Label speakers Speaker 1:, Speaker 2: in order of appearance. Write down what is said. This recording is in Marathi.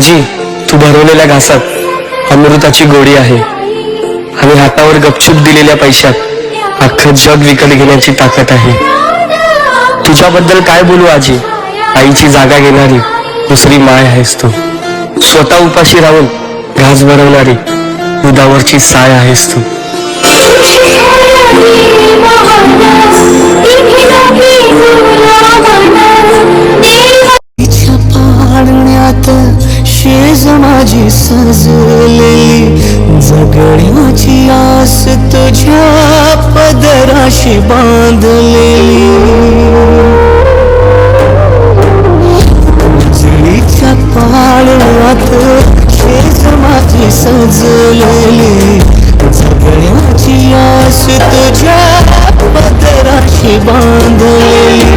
Speaker 1: आजी, तू भरवलेल्या घासात अमृताची गोडी आहे आणि हातावर गपचूप दिलेल्या पैशात अख्खं जग विकत घेण्याची ताकद आहे. तुझ्याबद्दल काय बोलू आजी? आईची जागा घेणारी दुसरी माय आहेस तू. स्वतः उपाशी राहून घास भरवणारी दुधावरची साय आहेस तू.
Speaker 2: शेज माझी सजलेली जगण्याची आस तुझ्या पदराशी बांधलेली. उजळीच्या पाळण्यात शेज माझी सजलेली जगण्याची आस तुझ्या पदराशी बांधलेली.